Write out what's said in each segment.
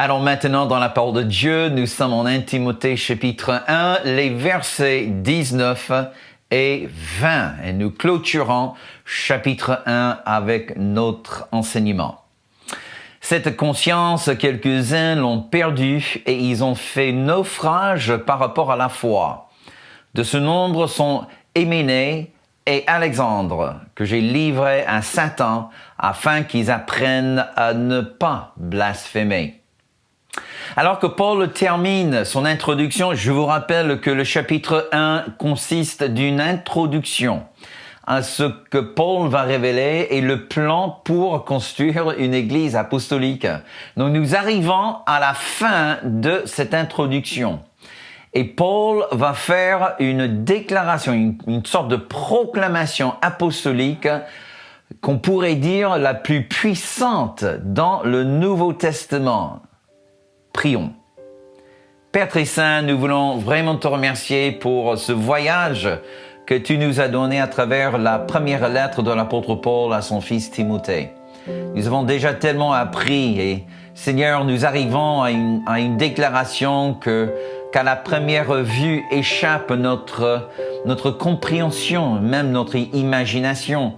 Alors maintenant, dans la parole de Dieu, nous sommes en 1 Timothée chapitre 1, les versets 19 et 20. Et nous clôturons chapitre 1 avec notre enseignement. Cette conscience, quelques-uns l'ont perdue et ils ont fait naufrage par rapport à la foi. De ce nombre sont Hyménée et Alexandre, que j'ai livrés à Satan afin qu'ils apprennent à ne pas blasphémer. Alors que Paul termine son introduction, je vous rappelle que le chapitre 1 consiste d'une introduction à ce que Paul va révéler et le plan pour construire une église apostolique. Donc nous arrivons à la fin de cette introduction. Et Paul va faire une déclaration, une sorte de proclamation apostolique qu'on pourrait dire la plus puissante dans le Nouveau Testament. Prions. Père très saint, nous voulons vraiment te remercier pour ce voyage que tu nous as donné à travers la première lettre de l'apôtre Paul à son fils Timothée. Nous avons déjà tellement appris et Seigneur, nous arrivons à une déclaration qu'à la première vue échappe notre compréhension, même notre imagination.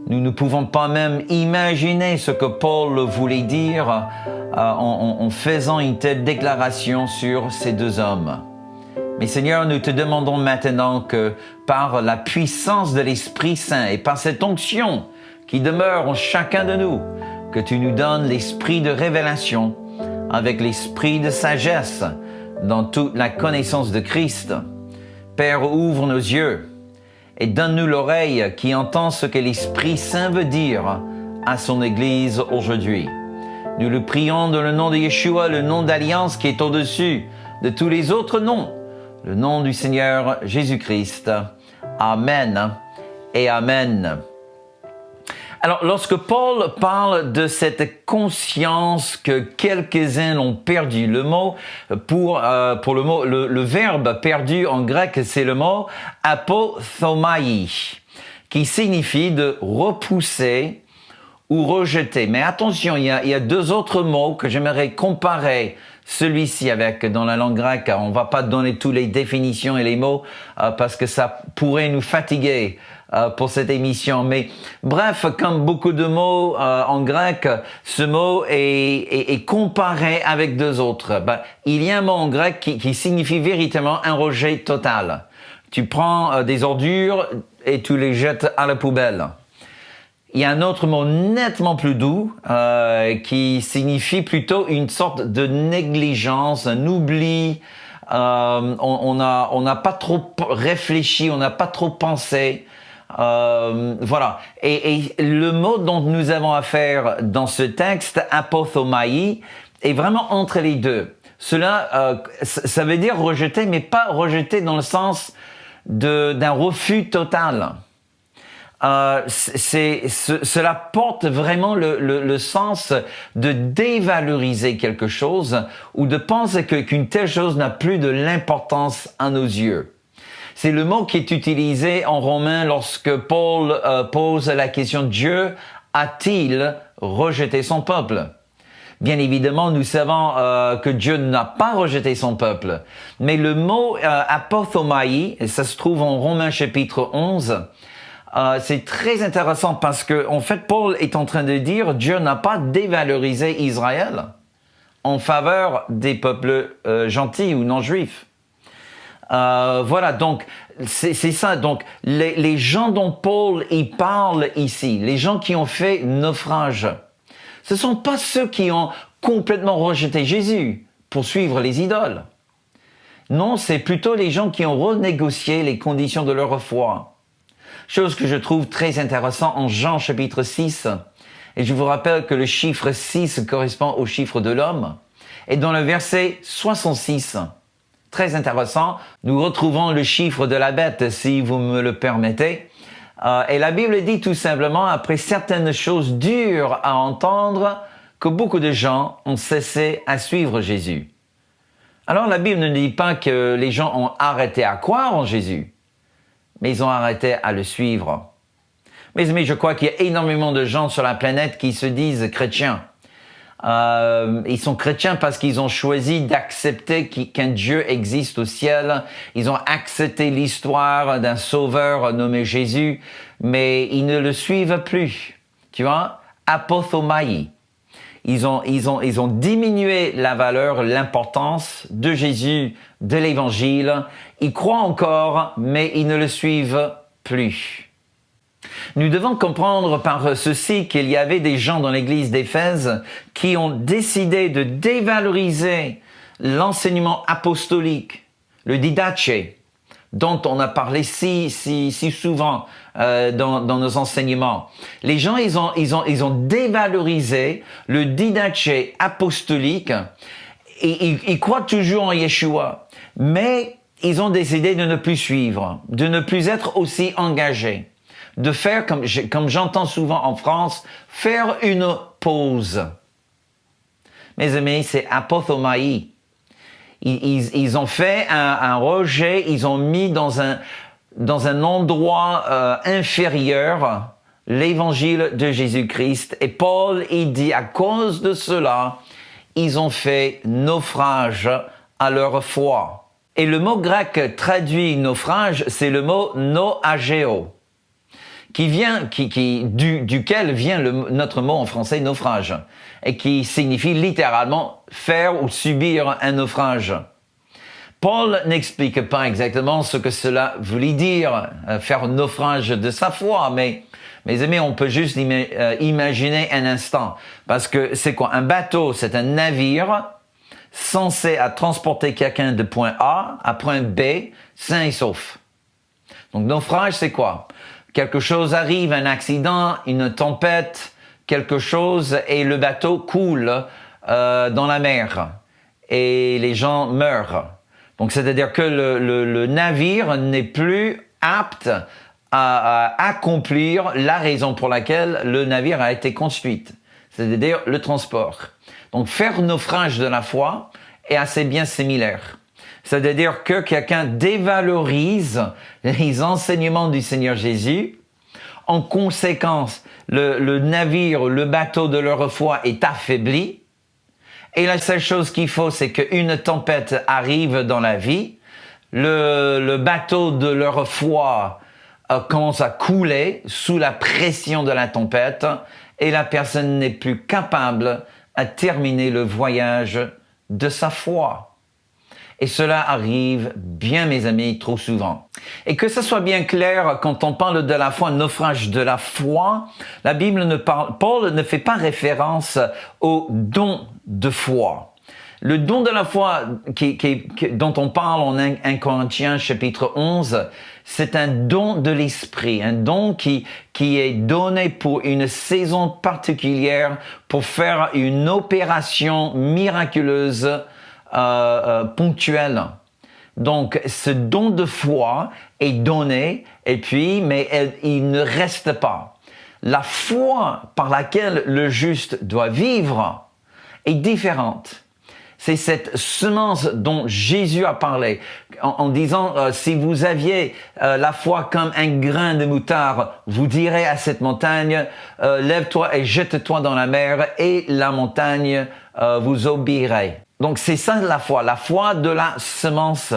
Nous ne pouvons pas même imaginer ce que Paul voulait dire en faisant une telle déclaration sur ces deux hommes. Mais Seigneur, nous te demandons maintenant que par la puissance de l'Esprit Saint et par cette onction qui demeure en chacun de nous, que tu nous donnes l'esprit de révélation avec l'esprit de sagesse dans toute la connaissance de Christ. Père, ouvre nos yeux et donne-nous l'oreille qui entend ce que l'Esprit Saint veut dire à son Église aujourd'hui. Nous le prions dans le nom de Yeshua, le nom d'alliance qui est au-dessus de tous les autres noms, le nom du Seigneur Jésus-Christ. Amen et Amen. Alors, lorsque Paul parle de cette conscience que quelques-uns l'ont perdu, le mot le verbe perdu en grec, c'est le mot apothomai, qui signifie de repousser ou rejeter. Mais attention, il y a deux autres mots que j'aimerais comparer celui-ci avec dans la langue grecque. On va pas donner toutes les définitions et les mots parce que ça pourrait nous fatiguer pour cette émission. Mais bref, comme beaucoup de mots en grec, ce mot est comparé avec deux autres. Il y a un mot en grec qui signifie véritablement un rejet total. Tu prends des ordures et tu les jettes à la poubelle. Il y a un autre mot nettement plus doux qui signifie plutôt une sorte de négligence, un oubli. On n'a pas trop réfléchi, on n'a pas trop pensé. Voilà. Et le mot dont nous avons affaire dans ce texte, apothomai, est vraiment entre les deux. Cela, ça veut dire rejeter, mais pas rejeter dans le sens d'un refus total. Cela porte vraiment le sens de dévaloriser quelque chose ou de penser qu'une telle chose n'a plus de l'importance à nos yeux. C'est le mot qui est utilisé en Romains lorsque Paul pose la question: Dieu a-t-il rejeté son peuple? Bien évidemment, nous savons que Dieu n'a pas rejeté son peuple. Mais le mot apothomai, et ça se trouve en Romains chapitre 11, c'est très intéressant parce que, en fait, Paul est en train de dire Dieu n'a pas dévalorisé Israël en faveur des peuples gentils ou non juifs. Voilà, donc c'est ça. Donc les gens dont Paul y parle ici, les gens qui ont fait naufrage, ce sont pas ceux qui ont complètement rejeté Jésus pour suivre les idoles. Non, c'est plutôt les gens qui ont renégocié les conditions de leur foi. Chose que je trouve très intéressant en Jean chapitre 6. Et je vous rappelle que le chiffre 6 correspond au chiffre de l'homme. Et dans le verset 66, très intéressant, nous retrouvons le chiffre de la bête, si vous me le permettez. Et la Bible dit tout simplement, après certaines choses dures à entendre, que beaucoup de gens ont cessé à suivre Jésus. Alors la Bible ne dit pas que les gens ont arrêté à croire en Jésus, mais ils ont arrêté à le suivre. Mes amis, je crois qu'il y a énormément de gens sur la planète qui se disent chrétiens. Ils sont chrétiens parce qu'ils ont choisi d'accepter qu'un Dieu existe au ciel. Ils ont accepté l'histoire d'un sauveur nommé Jésus, mais ils ne le suivent plus. Tu vois? Apothomai. Ils ont diminué la valeur, l'importance de Jésus, de l'Évangile. Ils croient encore, mais ils ne le suivent plus. Nous devons comprendre par ceci qu'il y avait des gens dans l'église d'Éphèse qui ont décidé de dévaloriser l'enseignement apostolique, le didache, dont on a parlé si souvent dans nos enseignements. Les gens, ils ont dévalorisé le didache apostolique et ils croient toujours en Yeshua, mais ils ont décidé de ne plus suivre, de ne plus être aussi engagés, de faire, comme j'entends souvent en France, faire une pause. Mes amis, c'est apothomai. Ils ont fait un rejet, ils ont mis dans un endroit inférieur l'évangile de Jésus-Christ. Et Paul, il dit, à cause de cela, ils ont fait naufrage à leur foi. Et le mot grec traduit naufrage, c'est le mot noageo, duquel vient notre mot en français naufrage, et qui signifie littéralement faire ou subir un naufrage. Paul n'explique pas exactement ce que cela voulait dire, faire naufrage de sa foi, mais mes amis, on peut juste imaginer un instant, parce que c'est quoi? Un bateau, c'est un navire censé transporter quelqu'un de point A à point B, sain et sauf. Donc naufrage, c'est quoi? Quelque chose arrive, un accident, une tempête, quelque chose, et le bateau coule dans la mer et les gens meurent. Donc c'est-à-dire que le navire n'est plus apte à accomplir la raison pour laquelle le navire a été construit, c'est-à-dire le transport. Donc faire naufrage de la foi est assez bien similaire. C'est-à-dire que quelqu'un dévalorise les enseignements du Seigneur Jésus. En conséquence, le navire, le bateau de leur foi est affaibli. Et la seule chose qu'il faut, c'est qu'une tempête arrive dans la vie. Le bateau de leur foi commence à couler sous la pression de la tempête et la personne n'est plus capable à terminer le voyage de sa foi. Et cela arrive bien, mes amis, trop souvent. Et que ce soit bien clair, quand on parle de la foi, naufrage de la foi, la Bible Paul ne fait pas référence au don de foi. Le don de la foi dont on parle en 1 Corinthiens chapitre 11, c'est un don de l'esprit, un don qui est donné pour une saison particulière, pour faire une opération miraculeuse ponctuelle. Donc, ce don de foi est donné, mais il ne reste pas. La foi par laquelle le juste doit vivre est différente. C'est cette semence dont Jésus a parlé en disant si vous aviez la foi comme un grain de moutarde, vous direz à cette montagne lève-toi et jette-toi dans la mer et la montagne vous obéirait. Donc c'est ça la foi de la semence.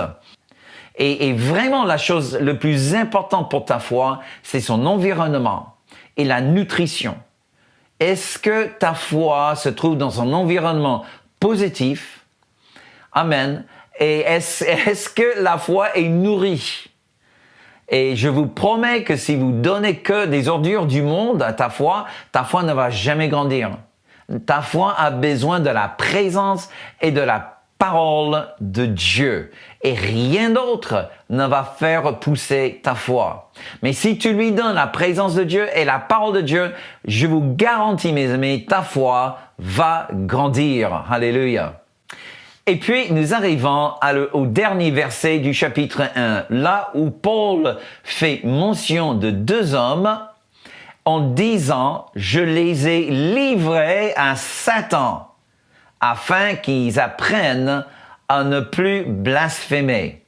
Et vraiment la chose le plus importante pour ta foi, c'est son environnement et la nutrition. Est-ce que ta foi se trouve dans un environnement positif? Amen. Et est-ce que la foi est nourrie? Et je vous promets que si vous donnez que des ordures du monde à ta foi ne va jamais grandir. Ta foi a besoin de la présence et de la parole de Dieu. Et rien d'autre ne va faire pousser ta foi. Mais si tu lui donnes la présence de Dieu et la parole de Dieu, je vous garantis, mes amis, ta foi va grandir. Alléluia. Et puis, nous arrivons au dernier verset du chapitre 1, là où Paul fait mention de deux hommes en disant « Je les ai livrés à Satan afin qu'ils apprennent à ne plus blasphémer. »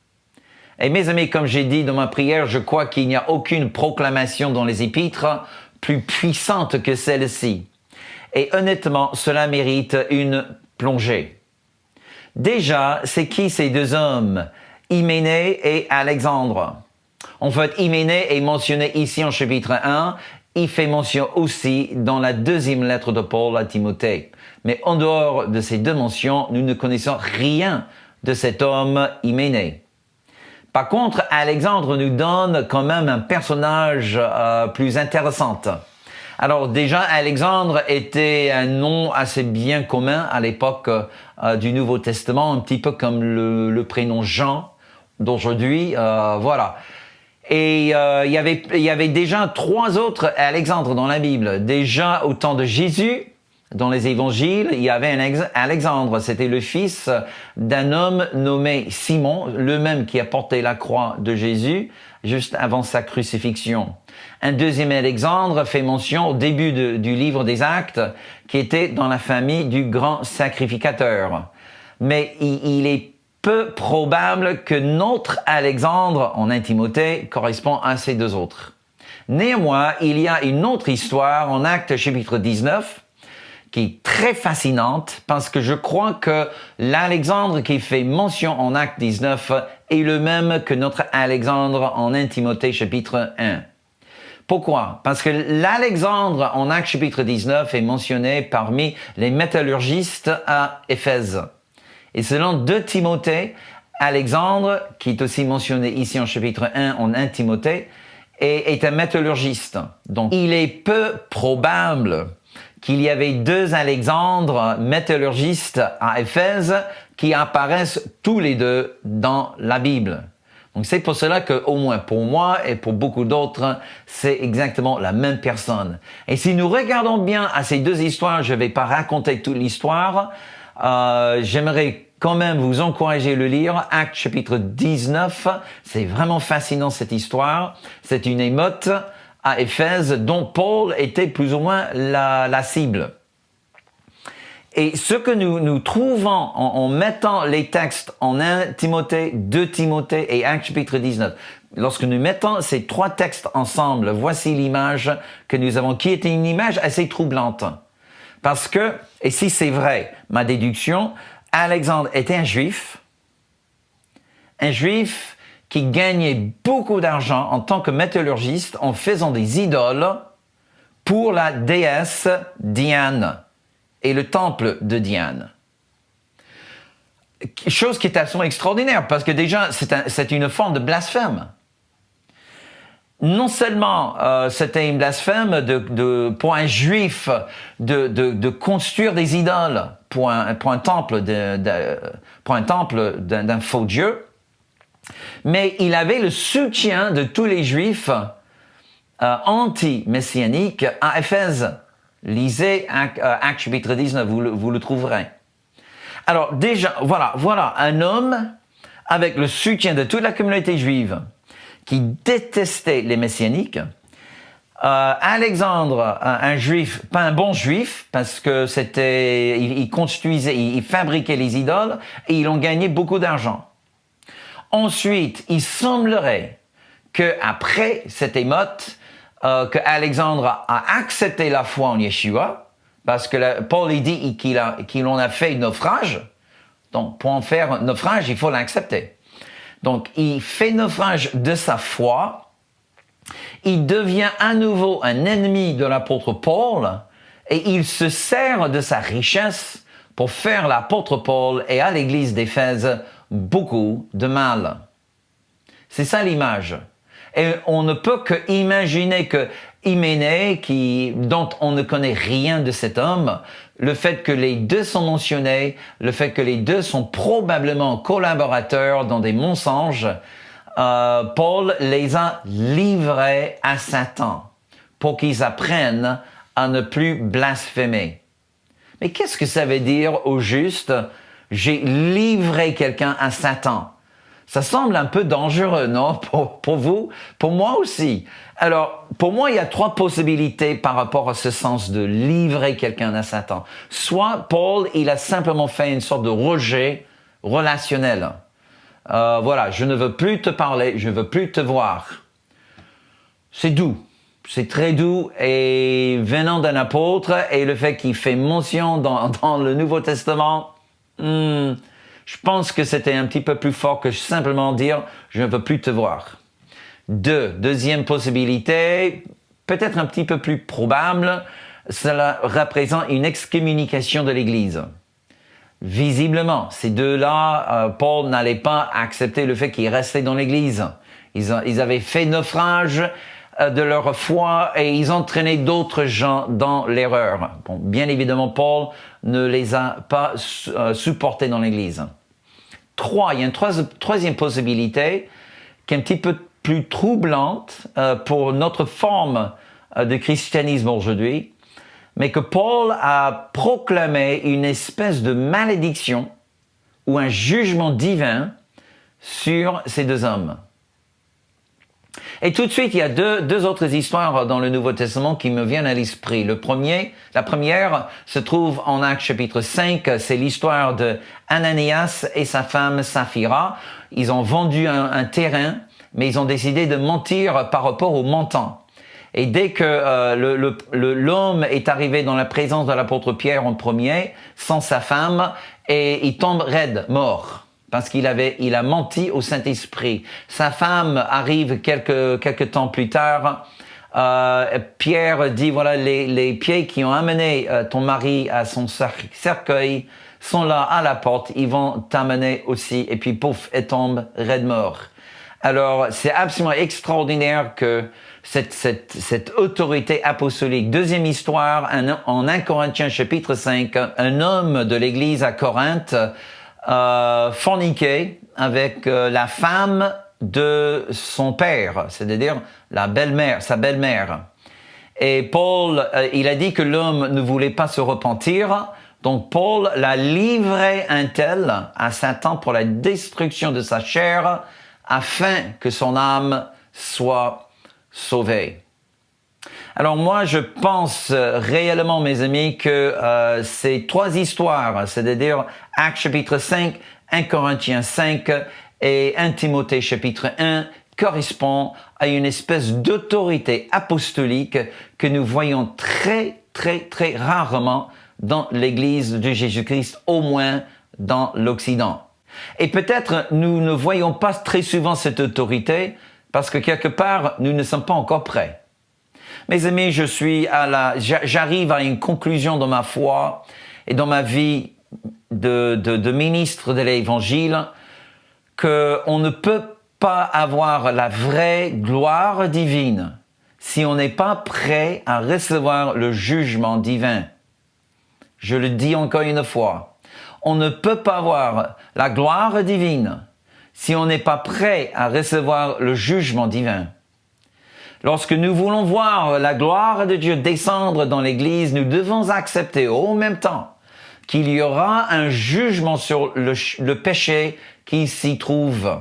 Et mes amis, comme j'ai dit dans ma prière, je crois qu'il n'y a aucune proclamation dans les épîtres plus puissante que celle-ci. Et honnêtement, cela mérite une plongée. Déjà, c'est qui ces deux hommes, Hyménée et Alexandre? En fait, Hyménée est mentionné ici en chapitre 1. Il fait mention aussi dans la deuxième lettre de Paul à Timothée. Mais en dehors de ces deux mentions, nous ne connaissons rien de cet homme Hyménée. Par contre, Alexandre nous donne quand même un personnage plus intéressant. Alors déjà, Alexandre était un nom assez bien commun à l'époque du Nouveau Testament, un petit peu comme le prénom Jean d'aujourd'hui. Voilà. Et il y avait déjà 3 autres Alexandres dans la Bible. Déjà au temps de Jésus, dans les évangiles, il y avait un Alexandre. C'était le fils d'un homme nommé Simon, le même qui a porté la croix de Jésus juste avant sa crucifixion. Un deuxième Alexandre fait mention au début du livre des Actes, qui était dans la famille du grand sacrificateur. Mais il est peu probable que notre Alexandre en 1 Timothée correspond à ces deux autres. Néanmoins, il y a une autre histoire en Actes chapitre 19 qui est très fascinante parce que je crois que l'Alexandre qui fait mention en Actes 19 est le même que notre Alexandre en 1 Timothée chapitre 1. Pourquoi? Parce que l'Alexandre en Actes chapitre 19 est mentionné parmi les métallurgistes à Éphèse. Et selon 2 Timothée, Alexandre, qui est aussi mentionné ici en chapitre 1 en 1 Timothée, est un métallurgiste. Donc, il est peu probable qu'il y avait 2 Alexandres métallurgistes à Éphèse qui apparaissent tous les deux dans la Bible. Donc, c'est pour cela que, au moins pour moi et pour beaucoup d'autres, c'est exactement la même personne. Et si nous regardons bien à ces 2 histoires, je ne vais pas raconter toute l'histoire, j'aimerais quand même vous encourager à le lire. Actes chapitre 19, c'est vraiment fascinant cette histoire. C'est une émeute à Éphèse dont Paul était plus ou moins la cible. Et ce que nous trouvons en mettant les textes en 1 Timothée, 2 Timothée et Actes chapitre 19, lorsque nous mettons ces 3 textes ensemble, voici l'image que nous avons, qui est une image assez troublante. Parce que, et si c'est vrai, ma déduction, Alexandre était un juif qui gagnait beaucoup d'argent en tant que métallurgiste en faisant des idoles pour la déesse Diane et le temple de Diane. Chose qui est absolument extraordinaire parce que déjà c'est une forme de blasphème. Non seulement c'était une blasphème pour un juif de construire des idoles pour un temple d'un faux Dieu, mais il avait le soutien de tous les juifs anti-messianiques à Éphèse. Lisez Actes chapitre 19, vous le trouverez. Alors déjà, voilà un homme avec le soutien de toute la communauté juive qui détestait les messianiques. Alexandre, un juif, pas un bon juif, parce que il construisait, il fabriquait les idoles et il en gagnait beaucoup d'argent. Ensuite, il semblerait que après cette émeute, que Alexandre a accepté la foi en Yeshua, parce que Paul dit qu'il en a fait naufrage. Donc, pour en faire un naufrage, il faut l'accepter. Donc, il fait naufrage de sa foi. Il devient à nouveau un ennemi de l'apôtre Paul et il se sert de sa richesse pour faire l'apôtre Paul et à l'église d'Éphèse beaucoup de mal. C'est ça l'image. Et on ne peut que imaginer que Hyménée, dont on ne connaît rien de cet homme, le fait que les deux sont mentionnés, le fait que les deux sont probablement collaborateurs dans des mensonges, Paul les a livrés à Satan pour qu'ils apprennent à ne plus blasphémer. Mais qu'est-ce que ça veut dire au juste? J'ai livré quelqu'un à Satan. Ça semble un peu dangereux, non? Pour vous? Pour moi aussi. Alors, pour moi, il y a 3 possibilités par rapport à ce sens de livrer quelqu'un à Satan. Soit Paul, il a simplement fait une sorte de rejet relationnel. Voilà, je ne veux plus te parler, je ne veux plus te voir. C'est doux. c'est très doux et venant d'un apôtre, et le fait qu'il fait mention dans le Nouveau Testament, je pense que c'était un petit peu plus fort que simplement dire « je ne veux plus te voir ». Deuxième possibilité, peut-être un petit peu plus probable, cela représente une excommunication de l'Église. Visiblement, ces deux-là, Paul n'allait pas accepter le fait qu'ils restaient dans l'Église. Ils avaient fait naufrage de leur foi et ils entraînaient d'autres gens dans l'erreur. Bon, bien évidemment, Paul ne les a pas supportés dans l'Église. Il y a une troisième possibilité qui est un petit peu plus troublante pour notre forme de christianisme aujourd'hui, mais que Paul a proclamé une espèce de malédiction ou un jugement divin sur ces deux hommes. Et tout de suite, il y a deux autres histoires dans le Nouveau Testament qui me viennent à l'esprit. La première se trouve en Actes chapitre 5, c'est l'histoire de Ananias et sa femme Saphira. Ils ont vendu un terrain, mais ils ont décidé de mentir par rapport au montant. Et dès que l'homme est arrivé dans la présence de l'apôtre Pierre en premier, sans sa femme, et il tombe raide, mort. Parce qu'il a menti au Saint-Esprit. Sa femme arrive quelques temps plus tard. Pierre dit, voilà, les pieds qui ont amené ton mari à son cercueil sont là à la porte. Ils vont t'amener aussi. Et puis, pouf, elle tombe raide mort. Alors, c'est absolument extraordinaire que cette autorité apostolique. Deuxième histoire, en 1 Corinthiens chapitre 5, un homme de l'église à Corinthe forniqué avec la femme de son père, c'est-à-dire sa belle-mère. Et Paul, il a dit que l'homme ne voulait pas se repentir, donc Paul l'a livré un tel à Satan pour la destruction de sa chair, afin que son âme soit sauvée. Alors moi, je pense réellement, mes amis, que ces trois histoires, c'est-à-dire Actes chapitre 5, 1 Corinthiens 5 et 1 Timothée chapitre 1, correspondent à une espèce d'autorité apostolique que nous voyons très, très, très rarement dans l'Église de Jésus-Christ, au moins dans l'Occident. Et peut-être nous ne voyons pas très souvent cette autorité parce que quelque part, nous ne sommes pas encore prêts. Mes amis, j'arrive à une conclusion dans ma foi et dans ma vie de ministre de l'Évangile qu'on ne peut pas avoir la vraie gloire divine si on n'est pas prêt à recevoir le jugement divin. Je le dis encore une fois. On ne peut pas avoir la gloire divine si on n'est pas prêt à recevoir le jugement divin. Lorsque nous voulons voir la gloire de Dieu descendre dans l'Église, nous devons accepter au même temps qu'il y aura un jugement sur le péché qui s'y trouve.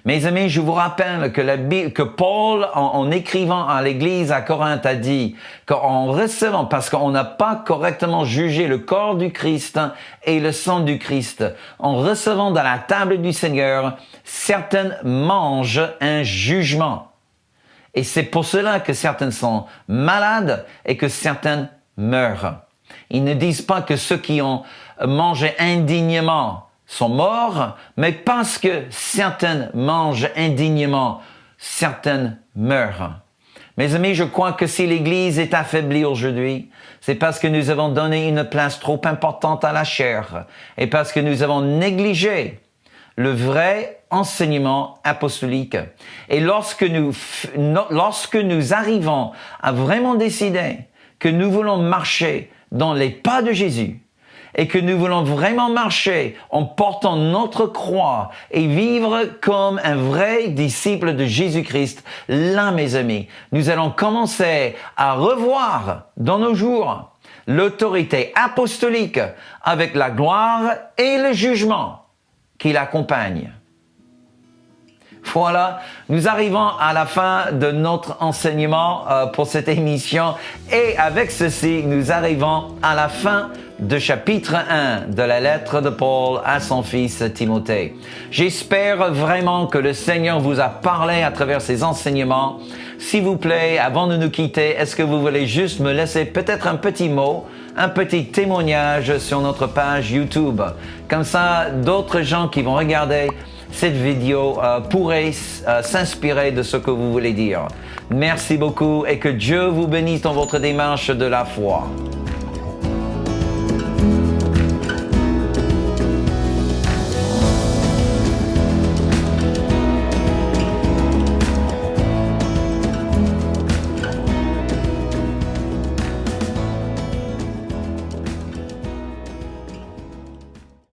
Mes amis, je vous rappelle que Paul, en écrivant à l'Église à Corinthe, a dit qu'en recevant, parce qu'on n'a pas correctement jugé le corps du Christ et le sang du Christ, en recevant dans la table du Seigneur, certaines mangent un jugement. Et c'est pour cela que certaines sont malades et que certaines meurent. Ils ne disent pas que ceux qui ont mangé indignement sont morts, mais parce que certaines mangent indignement, certaines meurent. Mes amis, je crois que si l'Église est affaiblie aujourd'hui, c'est parce que nous avons donné une place trop importante à la chair et parce que nous avons négligé le vrai enseignement apostolique. Et lorsque nous arrivons à vraiment décider que nous voulons marcher dans les pas de Jésus, et que nous voulons vraiment marcher en portant notre croix et vivre comme un vrai disciple de Jésus-Christ, là, mes amis, nous allons commencer à revoir dans nos jours l'autorité apostolique avec la gloire et le jugement qui l'accompagnent. Voilà, nous arrivons à la fin de notre enseignement pour cette émission et avec ceci, nous arrivons à la fin de chapitre 1 de la lettre de Paul à son fils Timothée. J'espère vraiment que le Seigneur vous a parlé à travers ces enseignements. s'il vous plaît, avant de nous quitter, est-ce que vous voulez juste me laisser peut-être un petit mot, un petit témoignage sur notre page YouTube? Comme ça, d'autres gens qui vont regarder cette vidéo pourraient s'inspirer de ce que vous voulez dire. Merci beaucoup et que Dieu vous bénisse dans votre démarche de la foi.